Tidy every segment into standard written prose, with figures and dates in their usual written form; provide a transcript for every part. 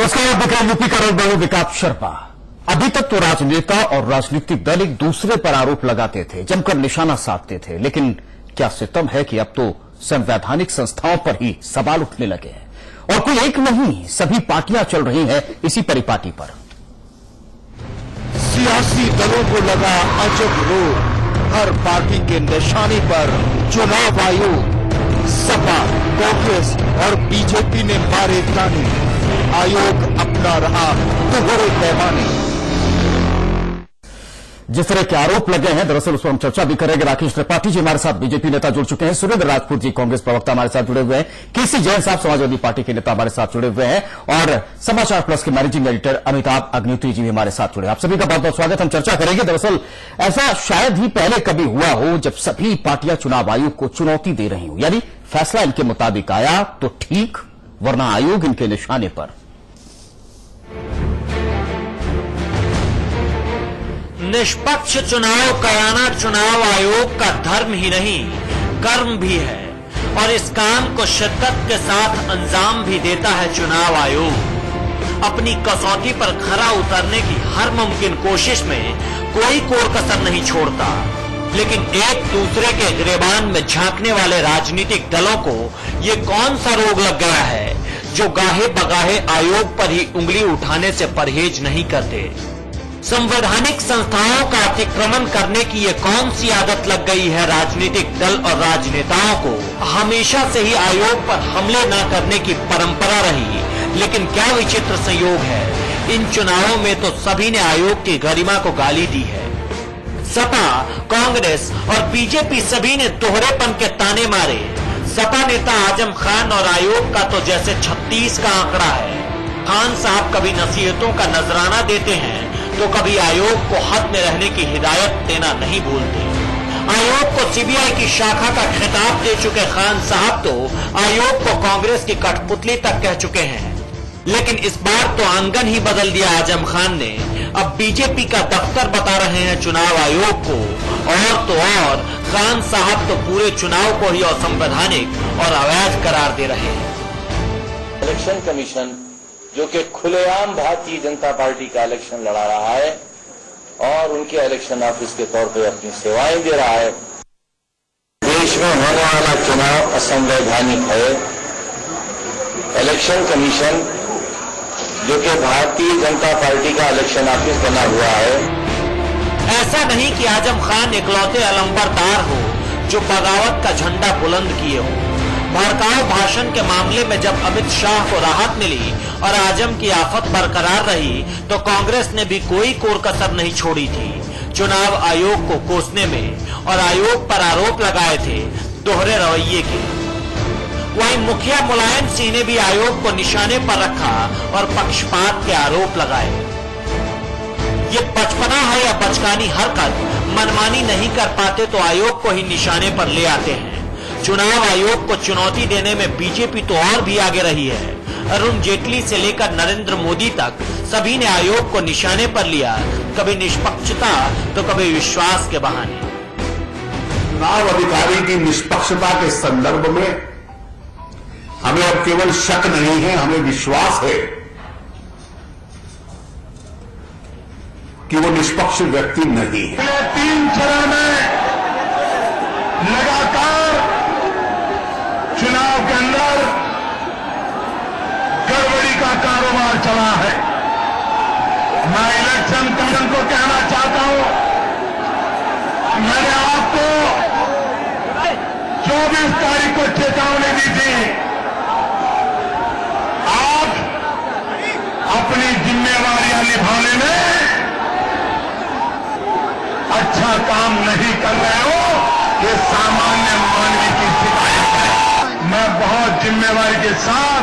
नमस्कार, आप देख रहे हैं यूपी का रंग विकास शर्मा। अभी तक तो राजनेता और राजनीतिक दल एक दूसरे पर आरोप लगाते थे, जमकर निशाना साधते थे, लेकिन क्या सितम है कि अब तो संवैधानिक संस्थाओं पर ही सवाल उठने लगे हैं। और कोई एक नहीं, सभी पार्टियां चल रही हैं इसी परिपाटी पर। सियासी दलों को लगा अजब रोग, हर पार्टी के निशाने पर चुनाव आयोग। सपा, कांग्रेस और बीजेपी ने मारे ताने, आयोग अपना रहा दोहरे पैमाने। जिस तरह के आरोप लगे हैं, दरअसल उस पर हम चर्चा भी करेंगे। राकेश त्रिपाठी जी हमारे साथ बीजेपी नेता जुड़ चुके हैं, सुरेंद्र राजपूत जी कांग्रेस प्रवक्ता हमारे साथ जुड़े हुए हैं, केसी जैन साहब समाजवादी पार्टी के नेता हमारे साथ जुड़े हुए हैं, और समाचार प्लस के मैनेजिंग एडिटर अमिताभ अग्निहोत्री जी भी हमारे साथ जुड़े हैं। आप सभी का बहुत बहुत स्वागत। हम चर्चा करेंगे। दरअसल ऐसा शायद ही पहले कभी हुआ हो जब सभी पार्टियां चुनाव आयोग को चुनौती दे रही हो, यानी फैसला इनके मुताबिक आया तो ठीक, वरना आयोग इनके निशाने पर। निष्पक्ष चुनाव कराना चुनाव आयोग का धर्म ही नहीं, कर्म भी है, और इस काम को शिद्दत के साथ अंजाम भी देता है चुनाव आयोग। अपनी कसौटी पर खरा उतरने की हर मुमकिन कोशिश में कोई कोर कसर नहीं छोड़ता, लेकिन एक दूसरे के गिरेबान में झांकने वाले राजनीतिक दलों को ये कौन सा रोग लग गया है जो गाहे बगाहे आयोग पर ही उंगली उठाने से परहेज नहीं करते। संवैधानिक संस्थाओं का अतिक्रमण करने की ये कौन सी आदत लग गई है राजनीतिक दल और राजनेताओं को। हमेशा से ही आयोग पर हमले न करने की परंपरा रही, लेकिन क्या विचित्र संयोग है, इन चुनावों में तो सभी ने आयोग की गरिमा को गाली दी है। सपा, कांग्रेस और बीजेपी सभी ने दोहरेपन के ताने मारे। सपा नेता आजम खान और आयोग का तो जैसे 36 का आंकड़ा है। खान साहब कभी नसीहतों का नजराना देते हैं तो कभी आयोग को हद में रहने की हिदायत देना नहीं भूलते। आयोग को सीबीआई की शाखा का खिताब दे चुके खान साहब तो आयोग को कांग्रेस की कठपुतली तक कह चुके हैं। लेकिन इस बार तो आंगन ही बदल दिया आजम खान ने। अब बीजेपी का दफ्तर बता रहे हैं चुनाव आयोग को, और तो और खान साहब तो पूरे चुनाव को ही असंवैधानिक और अवैध करार दे रहे हैं। इलेक्शन कमीशन जो कि खुलेआम भारतीय जनता पार्टी का इलेक्शन लड़ा रहा है और उनके इलेक्शन ऑफिस के तौर पे अपनी सेवाएं दे रहा है। देश में होने वाला चुनाव असंवैधानिक है। इलेक्शन कमीशन जो कि भारतीय जनता पार्टी का इलेक्शन ऑफिस बना हुआ है। ऐसा नहीं कि आजम खान इकलौते अलंबरदार हो जो बगावत का झंडा बुलंद किए हो। भड़काऊ भाषण के मामले में जब अमित शाह को राहत मिली और आजम की आफत बरकरार रही तो कांग्रेस ने भी कोई कोर कसर नहीं छोड़ी थी चुनाव आयोग को कोसने में, और आयोग पर आरोप लगाए थे दोहरे रवैये के। वहीं मुखिया मुलायम सिंह ने भी आयोग को निशाने पर रखा और पक्षपात के आरोप लगाए। ये बचपना है या बचकानी हरकत, मनमानी नहीं कर पाते तो आयोग को ही निशाने पर ले आते हैं। चुनाव आयोग को चुनौती देने में बीजेपी तो और भी आगे रही है। अरुण जेटली से लेकर नरेंद्र मोदी तक सभी ने आयोग को निशाने पर लिया, कभी निष्पक्षता तो कभी विश्वास के बहाने। चुनाव अधिकारी की निष्पक्षता के संदर्भ में हमें अब केवल शक नहीं है, हमें विश्वास है कि वो निष्पक्ष व्यक्ति नहीं है। 3 चरण में लगातार चुनाव के अंदर गड़बड़ी का कारोबार चला है। मैं इलेक्शन कमीशन को कहना चाहता हूं, मैंने आपको 24 तारीख को चेतावनी दी थी। आप अपनी जिम्मेवारियां निभाने में अच्छा काम नहीं कर रहे हो, ये सामान्य मानवीय की शिकायत है। मैं बहुत जिम्मेवारी के साथ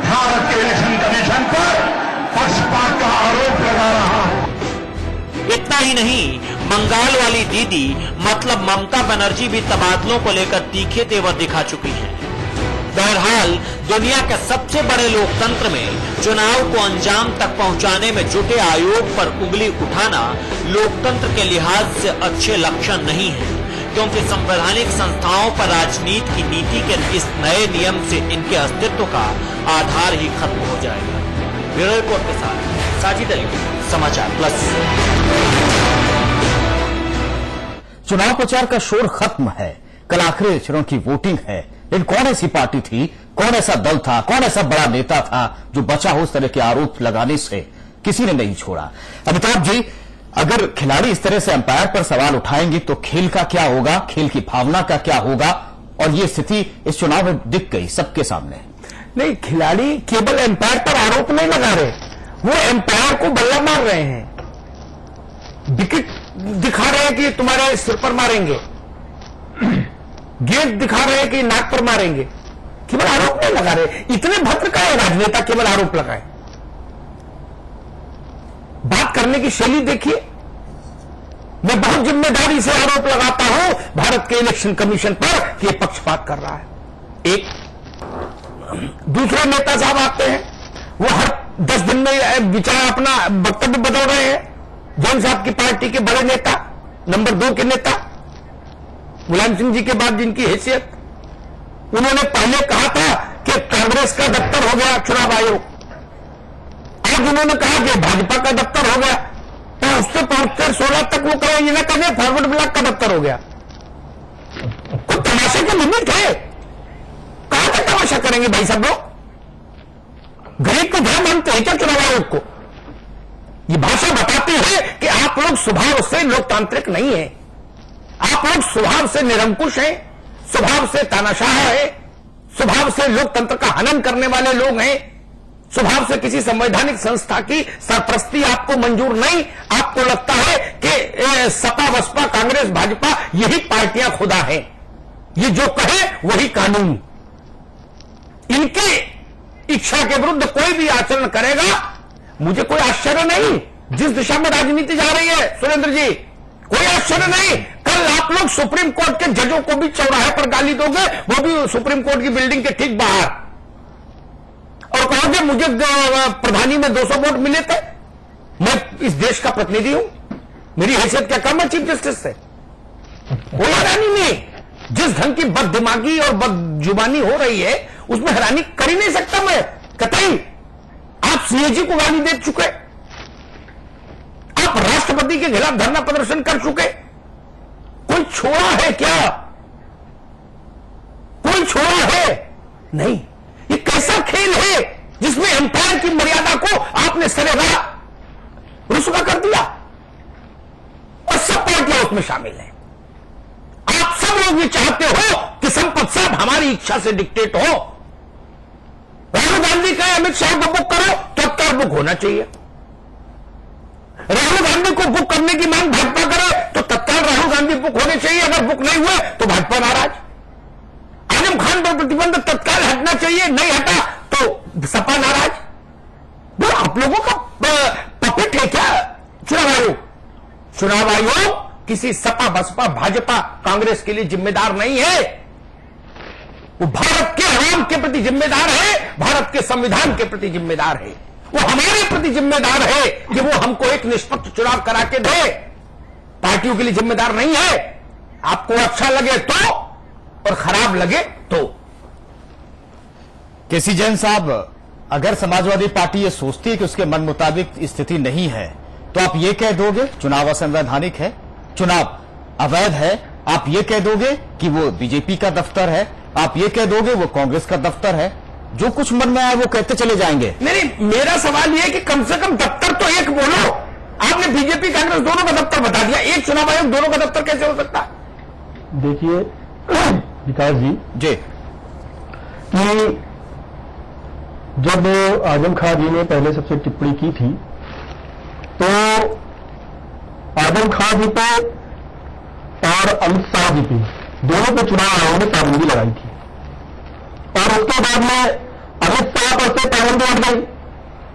भारत के इलेक्शन कमीशन पर पक्षपात का आरोप लगा रहा हूं। इतना ही नहीं, बंगाल वाली दीदी मतलब ममता बनर्जी भी तबादलों को लेकर तीखे तेवर दिखा चुकी हैं। बहरहाल दुनिया के सबसे बड़े लोकतंत्र में चुनाव को अंजाम तक पहुंचाने में जुटे आयोग पर उंगली उठाना लोकतंत्र के लिहाज से अच्छे लक्षण नहीं है, क्योंकि संवैधानिक संस्थाओं पर राजनीति की नीति के इस नए नियम से इनके अस्तित्व का आधार ही खत्म हो जाएगा। ब्यूरो रिपोर्ट के साथ साजिद अली, समाचार प्लस। चुनाव प्रचार का शोर खत्म है, कल आखिरी चरण की वोटिंग है। लेकिन कौन ऐसी पार्टी थी, कौन ऐसा दल था, कौन ऐसा बड़ा नेता था जो बचा हो इस तरह के आरोप लगाने से? किसी ने नहीं छोड़ा। अमिताभ जी, अगर खिलाड़ी इस तरह से अंपायर पर सवाल उठाएंगे तो खेल का क्या होगा, खेल की भावना का क्या होगा? और ये स्थिति इस चुनाव में दिख गई सबके सामने। नहीं, खिलाड़ी केवल एम्पायर पर आरोप नहीं लगा रहे, वो एम्पायर को बल्ला मार रहे हैं, विकेट दिखा रहे हैं कि तुम्हारे सिर पर मारेंगे, गेंद दिखा रहे हैं कि नाक पर मारेंगे, केवल आरोप नहीं लगा रहे। इतने भद्र का है राजनेता, केवल आरोप लगाए। बात करने की शैली देखिए। मैं बहुत जिम्मेदारी से आरोप लगाता हूं भारत के इलेक्शन कमीशन पर कि यह पक्षपात कर रहा है। एक दूसरे नेता साहब आते हैं, वो हर 10 दिन में विचार अपना वक्तव्य बदल रहे हैं। जैन साहब की पार्टी के बड़े नेता, नंबर 2 के नेता, मुलायम सिंह जी के बाद जिनकी हैसियत, उन्होंने पहले कहा था कि कांग्रेस का दफ्तर हो गया चुनाव आयोग, आज उन्होंने कहा कि भाजपा का दफ्तर हो गया, तो उससे पहुंचकर 16 तक वो कहें, ये ना कहें फॉरवर्ड ब्लॉक का दफ्तर हो गया। कोई तमाशे की लिमिट है? कहां तक तमाशा करेंगे भाई सब लोग? गरीब को ध्यान मानते हैं क्या चुनाव आयोग को? ये भाषा बताती है कि आप लोग स्वभाव से लोकतांत्रिक नहीं है, आप लोग स्वभाव से निरंकुश हैं, स्वभाव से तानाशाह है, स्वभाव से लोकतंत्र का हनन करने वाले लोग हैं, स्वभाव से किसी संवैधानिक संस्था की सरपरस्ती आपको मंजूर नहीं। आपको लगता है कि सपा, बसपा, कांग्रेस, भाजपा यही पार्टियां खुदा हैं, ये जो कहे वही कानून। इनकी इच्छा के विरुद्ध कोई भी आचरण करेगा, मुझे कोई आश्चर्य नहीं। जिस दिशा में राजनीति जा रही है सुरेंद्र जी, कोई आश्चर्य नहीं। कल आप लोग सुप्रीम कोर्ट के जजों को भी चौराहे पर गाली दोगे, वो भी सुप्रीम कोर्ट की बिल्डिंग के ठीक बाहर, और कहोगे मुझे प्रधानी में 200 वोट मिले थे, मैं इस देश का प्रतिनिधि हूं, मेरी हैसियत क्या कम है चीफ जस्टिस से? कोई हैरानी नहीं। जिस ढंग की बददिमागी और बदजुबानी हो रही है उसमें हैरानी कर ही नहीं सकता मैं कतई। आप सीएजी को गाली दे चुके, आप राष्ट्रपति के खिलाफ धरना प्रदर्शन कर चुके, कोई छोड़ा है क्या? कोई छोड़ा है? नहीं। ये कैसा खेल है जिसमें अंपायर की मर्यादा को आपने सरेराह रुस्वा कर दिया? और सब पार्टियां उसमें शामिल हैं। आप सब लोग ये चाहते हो कि संपत साहब हमारी इच्छा से डिक्टेट हो। राहुल गांधी का अमित शाह को बुक करो तो तत्काल बुक होना चाहिए। राहुल गांधी को बुक करने की मांग भाजपा करे तो तत्काल राहुल गांधी बुक होने चाहिए। अगर बुक नहीं हुए तो भाजपा नाराज। आजम खान पर प्रतिबंध तत्काल हटना चाहिए, नहीं हटा तो सपा नाराज। वो आप लोगों का पपेट है क्या चुनाव आयोग? चुनाव आयोग किसी सपा, बसपा, भाजपा, कांग्रेस के लिए जिम्मेदार नहीं है। वो भारत के आवाम के प्रति जिम्मेदार है, भारत के संविधान के प्रति जिम्मेदार है। वो हमारे प्रति जिम्मेदार है कि वो हमको एक निष्पक्ष चुनाव करा के दे। पार्टियों के लिए जिम्मेदार नहीं है। आपको अच्छा लगे तो और खराब लगे तो। केसी जैन साहब, अगर समाजवादी पार्टी ये सोचती है कि उसके मन मुताबिक स्थिति नहीं है तो आप ये कह दोगे चुनाव असंवैधानिक है, चुनाव अवैध है? आप ये कह दोगे कि वो बीजेपी का दफ्तर है? आप ये कह दोगे वो कांग्रेस का दफ्तर है? जो कुछ मन में आए वो कहते चले जाएंगे। नहीं, मेरा सवाल यह है कि कम से कम दफ्तर तो एक बोलो। आपने बीजेपी, कांग्रेस दोनों का दफ्तर बता दिया, एक चुनाव आयोग दोनों का दफ्तर कैसे हो सकता? देखिए विकास जी कि जब आजम खान जी ने पहले सबसे टिप्पणी की थी तो आजम खान जी पे और अमित शाह जी पे दोनों पे चुनाव आयोग ने पाबंदी लगाई थी, और उसके बाद में अमित शाह पर से पाबंदी हट गई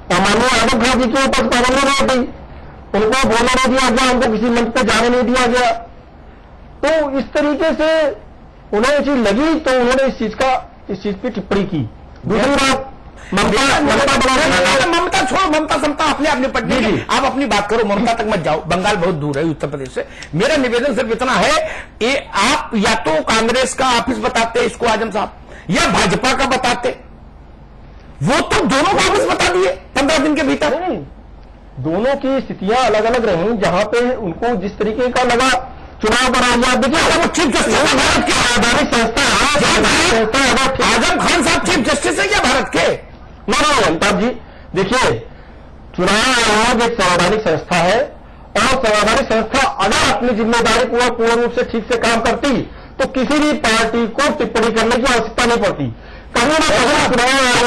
और माननीय आजम खान जी के ऊपर पाबंदी नहीं हट गई। उनको बोलने नहीं दिया गया, उनको किसी मंच पे जाने नहीं दिया गया। तो इस तरीके से उन्हें ये चीज लगी तो उन्होंने इस चीज पे टिप्पणी की। दूसरी बात, ममता छोड़ो, ममता समता अपने आप निपट गई। आप अपनी बात करो, ममता तक मत जाओ। बंगाल बहुत दूर है उत्तर प्रदेश से। मेरा निवेदन सिर्फ इतना है, ये आप या तो कांग्रेस का ऑफिस बताते इसको आजम साहब, या भाजपा का बताते, वो तो दोनों वापस बता दिए 15 दिन के भीतर। नहीं, दोनों की स्थितियां अलग अलग रही। जहां पे उनको जिस तरीके का लगा चुनाव बना, देखिए वो चीफ जस्टिस भारत के संवैधानिक संस्था है। आजम खान साहब चीफ जस्टिस है क्या भारत के? नहीं अमिताभ जी, देखिए चुनाव आयोग एक संवैधानिक संस्था है और संवैधानिक संस्था अगर अपनी जिम्मेदारी पूर्ण रूप से ठीक से काम करती तो किसी भी पार्टी को टिप्पणी करने की आवश्यकता नहीं पड़ती। कहीं ना कहीं चुनाव आयोग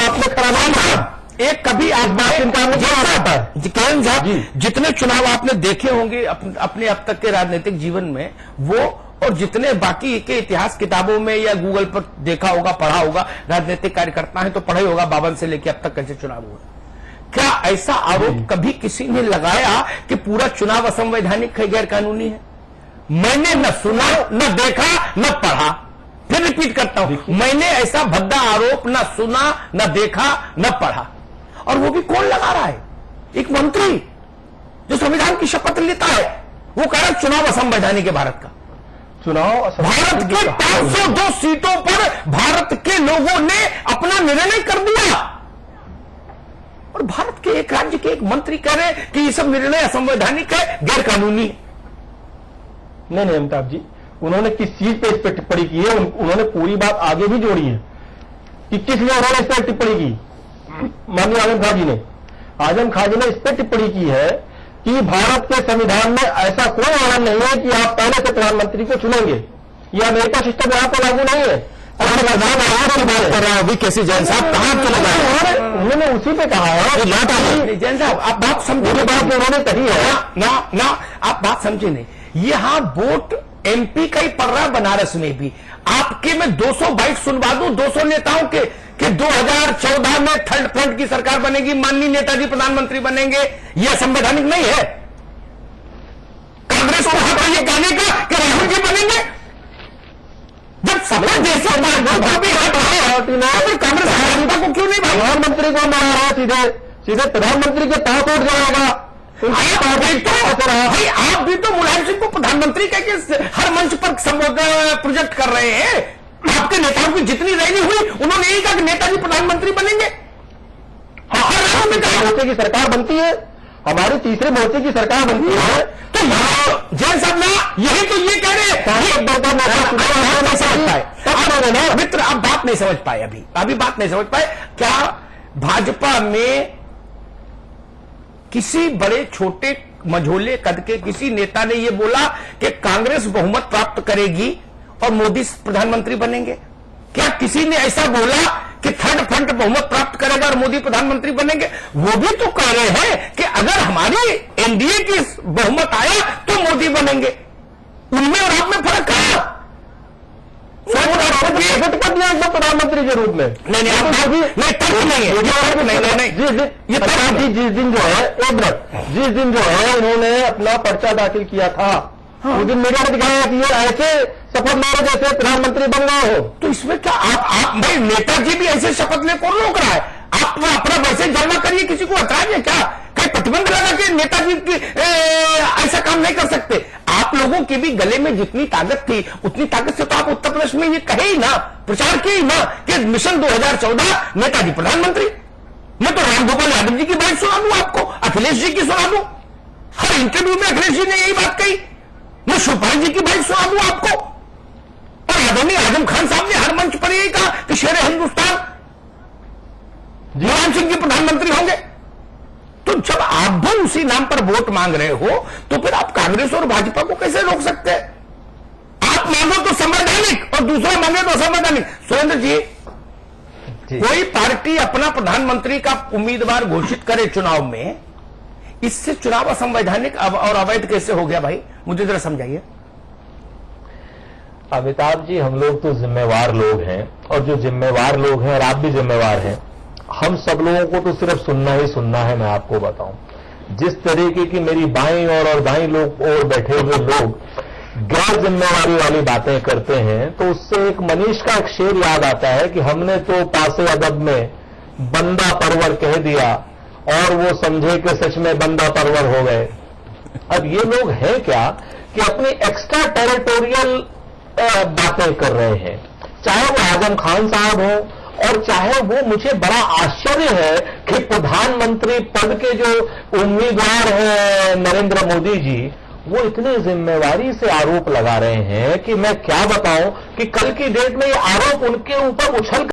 आपने खराब नहीं, एक कभी बात इनकार नहीं किया जाता है। किरण साहब, जितने चुनाव आपने देखे होंगे अपने अब तक के राजनीतिक जीवन में, वो और जितने बाकी के इतिहास किताबों में या गूगल पर देखा होगा, पढ़ा होगा, राजनीतिक कार्यकर्ता है तो पढ़ा ही होगा 52 से लेकर अब तक कैसे चुनाव हुआ। क्या ऐसा आरोप कभी किसी ने लगाया कि पूरा चुनाव असंवैधानिक है, गैर कानूनी है? मैंने न सुना, न देखा, न पढ़ा। फिर रिपीट करता हूं, मैंने ऐसा भद्दा आरोप न सुना, न देखा, न पढ़ा। और वो भी कौन लगा रहा है? एक मंत्री जो संविधान की शपथ लेता है, वो कह रहा है चुनाव असंवैधानिक है भारत का। चुनाव भारत के 502 सीटों पर भारत के लोगों ने अपना निर्णय कर दिया और भारत के एक राज्य के एक मंत्री कह रहे कि ये सब निर्णय असंवैधानिक है, गैर कानूनी है। नहीं अमिताभ जी, उन्होंने किस चीज पे इस पर टिप्पणी की है? उन्होंने पूरी बात आगे भी जोड़ी है कि किस लिए उन्होंने इस पर टिप्पणी की। माननीय आजम खान जी ने इस पर टिप्पणी की है कि भारत के संविधान में ऐसा कोई वर्णन नहीं है कि आप पहले से प्रधानमंत्री को चुनेंगे। यह अमेरिका सिस्टम यहां पर लागू नहीं है। कर रहा हूं कैसी जैन साहब, कहां पे लगा? उन्होंने उसी पे कहा है। जैन साहब, आप बात समझे, बात उन्होंने कही है ना आप बात समझे नहीं। यहां वोट एमपी का ही पड़ रहा है, बनारस में भी। आपके में 200 बाइट सुनवा दूं 200 नेताओं के कि 2014 में थर्ड फ्रंट की सरकार बनेगी, माननीय नेताजी प्रधानमंत्री बनेंगे, यह संवैधानिक नहीं है। कांग्रेस को हक है ये कहने का कि राहुल जी बनेंगे, जब सपा देशों में भी हक है तो कांग्रेस भाजपा को क्यों नहीं? प्रधानमंत्री को मारा है, सीधे प्रधानमंत्री के तहत उठ जाएगा। भाई आप भी तो मुलायम सिंह को प्रधानमंत्री कह के हर मंच पर प्रोजेक्ट कर रहे हैं। आपके नेताओं की जितनी रैली हुई उन्होंने यही कहा कि नेताजी प्रधानमंत्री बनेंगे। हर मोर्चे की सरकार बनती है, हमारी तीसरे मोर्चे की सरकार बनती है। तो जैन साहब ना यही तो ये कह रहे हैं। मित्र, आप बात नहीं समझ पाए, अभी बात नहीं समझ पाए। क्या भाजपा में किसी बड़े छोटे मझोले कद के किसी नेता ने यह बोला कि कांग्रेस बहुमत प्राप्त करेगी और मोदी प्रधानमंत्री बनेंगे? क्या किसी ने ऐसा बोला कि थर्ड फ्रंट बहुमत प्राप्त करेगा और मोदी प्रधानमंत्री बनेंगे? वो भी तो कह रहे हैं कि अगर हमारी एनडीए की बहुमत आया तो मोदी बनेंगे। उनमें और आप में फर्क है। प्रधानमंत्री के रूप में नहीं, ये जिस दिन जो है, एक मिनट, जिस दिन जो है उन्होंने अपना पर्चा दाखिल किया था, उस दिन मीडिया ने दिखाया कि ये ऐसे शपथ ले रहे जैसे प्रधानमंत्री बन गए हो। तो इसमें क्या आप भाई नेताजी भी ऐसे शपथ ले कौन रोक रहा है? आप अपना वैसे जमा करिए, किसी को हटाइए। क्या कहीं प्रतिबंध लगा के नेताजी की ऐसा काम नहीं कर सकते? आप लोगों के भी गले में जितनी ताकत थी उतनी ताकत से तो आप उत्तर प्रदेश में ये कहे ही ना, प्रचार किए ही ना कि मिशन 2014 नेताजी प्रधानमंत्री। मैं तो रामगोपाल यादव जी की बात सुना दूं आपको, अखिलेश जी की सुना दूं। हर इंटरव्यू में अखिलेश जी ने यही बात कही। मैं शिवपाल जी की बात सुना दूं आपको, और आदरणीय आजम खान साहब ने हर मंच पर यही कहा कि शेर हिंदुस्तान मुलायम सिंह जी प्रधानमंत्री होंगे। तो जब आप भी उसी नाम पर वोट मांग रहे हो तो फिर आप कांग्रेस और भाजपा को कैसे रोक सकते हैं? आप मांगो तो संवैधानिक और दूसरा मांगे तो असंवैधानिक। सुरेंद्र जी, कोई पार्टी अपना प्रधानमंत्री का उम्मीदवार घोषित करे चुनाव में, इससे चुनाव असंवैधानिक और अवैध कैसे हो गया भाई? मुझे जरा समझाइए। अमिताभ जी, हम लोग तो जिम्मेवार लोग हैं और जो जिम्मेवार लोग हैं और आप भी जिम्मेवार हैं, हम सब लोगों को तो सिर्फ सुनना ही सुनना है। मैं आपको बताऊं, जिस तरीके की मेरी बाईं और दाईं लोग और बैठे हुए लोग गैर जिम्मेवारी वाली बातें करते हैं, तो उससे एक मनीष का एक शेर याद आता है कि हमने तो पासे अदब में बंदा परवर कह दिया और वो समझे कि सच में बंदा परवर हो गए। अब ये लोग हैं क्या कि अपनी एक्स्ट्रा टेरिटोरियल बातें कर रहे हैं, चाहे वो आजम खान साहब हो और चाहे वो, मुझे बड़ा आश्चर्य है कि प्रधानमंत्री पद के जो उम्मीदवार हैं नरेंद्र मोदी जी, वो इतने जिम्मेवारी से आरोप लगा रहे हैं कि मैं क्या बताऊं कि कल की डेट में ये आरोप उनके ऊपर उछल